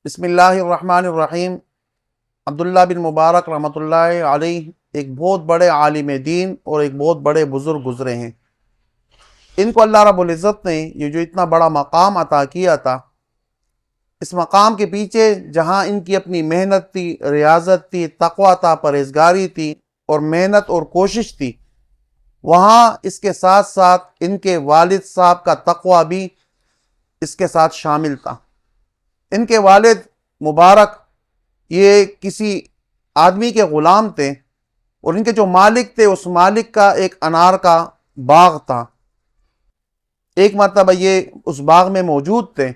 بسم اللہ الرحمن الرحیم۔ عبداللہ بن مبارک رحمۃ اللہ علیہ ایک بہت بڑے عالم دین اور ایک بہت بڑے بزرگ گزرے ہیں۔ ان کو اللہ رب العزت نے یہ جو اتنا بڑا مقام عطا کیا تھا، اس مقام کے پیچھے جہاں ان کی اپنی محنت تھی، ریاضت تھی، تقویٰ تھا، پرہیزگاری تھی اور محنت اور کوشش تھی، وہاں اس کے ساتھ ساتھ ان کے والد صاحب کا تقویٰ بھی اس کے ساتھ شامل تھا۔ ان کے والد مبارک یہ کسی آدمی کے غلام تھے، اور ان کے جو مالک تھے اس مالک کا ایک انار کا باغ تھا۔ ایک مرتبہ یہ اس باغ میں موجود تھے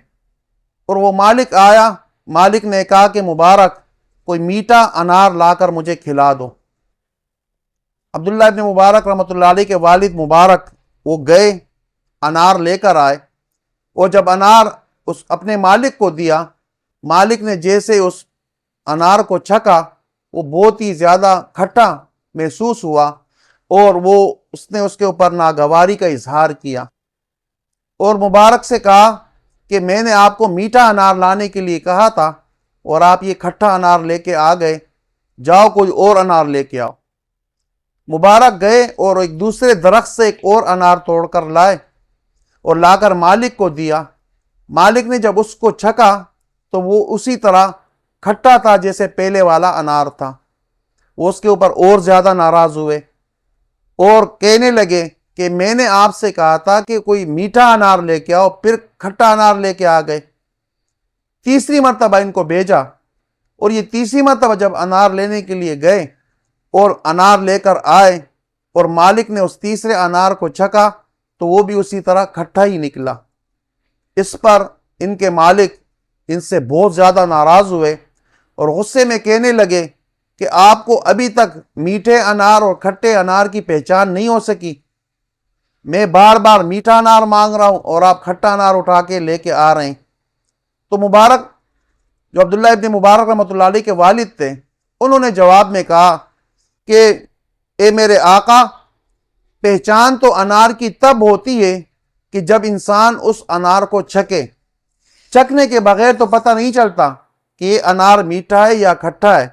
اور وہ مالک آیا، مالک نے کہا کہ مبارک کوئی میٹھا انار لا کر مجھے کھلا دو۔ عبداللہ ابن مبارک رحمۃ اللہ علیہ کے والد مبارک وہ گئے، انار لے کر آئے، اور جب انار اس اپنے مالک کو دیا، مالک نے جیسے اس انار کو چھکا وہ بہت ہی زیادہ کھٹا محسوس ہوا، اور اس نے اس کے اوپر ناگواری کا اظہار کیا، اور مبارک سے کہا کہ میں نے آپ کو میٹھا انار لانے کے لیے کہا تھا اور آپ یہ کھٹا انار لے کے آ گئے، جاؤ کوئی اور انار لے کے آؤ۔ مبارک گئے اور ایک دوسرے درخت سے ایک اور انار توڑ کر لائے اور لا کر مالک کو دیا۔ مالک نے جب اس کو چھکا تو وہ اسی طرح کھٹا تھا جیسے پہلے والا انار تھا۔ وہ اس کے اوپر اور زیادہ ناراض ہوئے اور کہنے لگے کہ میں نے آپ سے کہا تھا کہ کوئی میٹھا انار لے کے آؤ، پھر کھٹا انار لے کے آ گئے۔ تیسری مرتبہ ان کو بھیجا، اور یہ تیسری مرتبہ جب انار لینے کے لیے گئے اور انار لے کر آئے اور مالک نے اس تیسرے انار کو چھکا تو وہ بھی اسی طرح کھٹا ہی نکلا۔ اس پر ان کے مالک ان سے بہت زیادہ ناراض ہوئے اور غصے میں کہنے لگے کہ آپ کو ابھی تک میٹھے انار اور کھٹے انار کی پہچان نہیں ہو سکی، میں بار بار میٹھا انار مانگ رہا ہوں اور آپ کھٹا انار اٹھا کے لے کے آ رہے ہیں۔ تو مبارک جو عبداللہ ابن مبارک رحمۃ اللہ علیہ کے والد تھے، انہوں نے جواب میں کہا کہ اے میرے آقا، پہچان تو انار کی تب ہوتی ہے کہ جب انسان اس انار کو چھکے، چکھنے کے بغیر تو پتہ نہیں چلتا کہ یہ انار میٹھا ہے یا کھٹا ہے،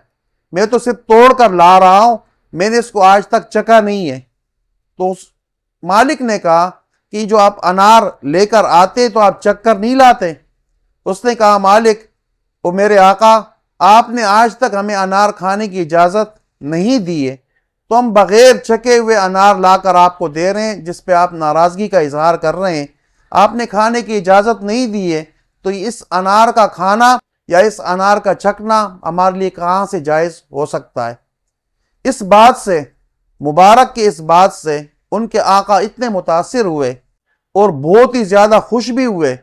میں تو صرف توڑ کر لا رہا ہوں، میں نے اس کو آج تک چکھا نہیں ہے۔ تو اس مالک نے کہا کہ جو آپ انار لے کر آتے تو آپ چکھ کر نہیں لاتے؟ اس نے کہا مالک او میرے آقا، آپ نے آج تک ہمیں انار کھانے کی اجازت نہیں دی ہے، تو ہم بغیر چکھے ہوئے انار لا کر آپ کو دے رہے ہیں، جس پہ آپ ناراضگی کا اظہار کر رہے ہیں۔ آپ نے کھانے کی اجازت نہیں دی ہے، تو اس انار کا کھانا یا اس انار کا چکھنا ہمارے لیے کہاں سے جائز ہو سکتا ہے؟ اس بات سے، مبارک کی اس بات سے ان کے آقا اتنے متاثر ہوئے اور بہت ہی زیادہ خوش بھی ہوئے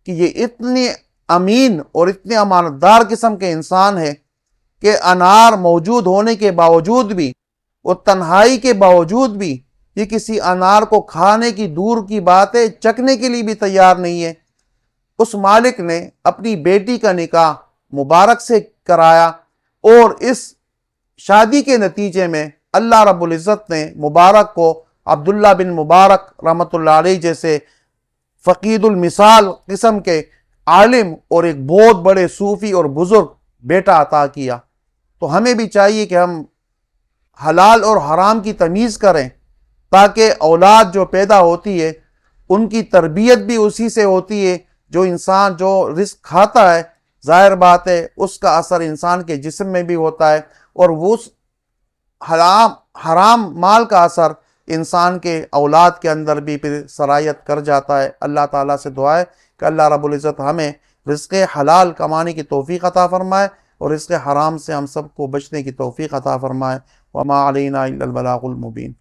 کہ یہ اتنی امین اور اتنے امانت دار قسم کے انسان ہے کہ انار موجود ہونے کے باوجود بھی اور تنہائی کے باوجود بھی یہ کسی انار کو کھانے کی دور کی بات ہے، چکھنے کے لیے بھی تیار نہیں ہے۔ اس مالک نے اپنی بیٹی کا نکاح مبارک سے کرایا، اور اس شادی کے نتیجے میں اللہ رب العزت نے مبارک کو عبداللہ بن مبارک رحمۃ اللہ علیہ جیسے فقید المثال قسم کے عالم اور ایک بہت بڑے صوفی اور بزرگ بیٹا عطا کیا۔ تو ہمیں بھی چاہیے کہ ہم حلال اور حرام کی تمیز کریں، تاکہ اولاد جو پیدا ہوتی ہے ان کی تربیت بھی اسی سے ہوتی ہے۔ جو انسان جو رزق کھاتا ہے، ظاہر بات ہے اس کا اثر انسان کے جسم میں بھی ہوتا ہے، اور وہ حرام مال کا اثر انسان کے اولاد کے اندر بھی پھر سرایت کر جاتا ہے۔ اللہ تعالیٰ سے دعا ہے کہ اللہ رب العزت ہمیں رزق حلال کمانے کی توفیق عطا فرمائے اور رزق حرام سے ہم سب کو بچنے کی توفیق عطا فرمائے۔ وما علینا الا البلاغ المبین۔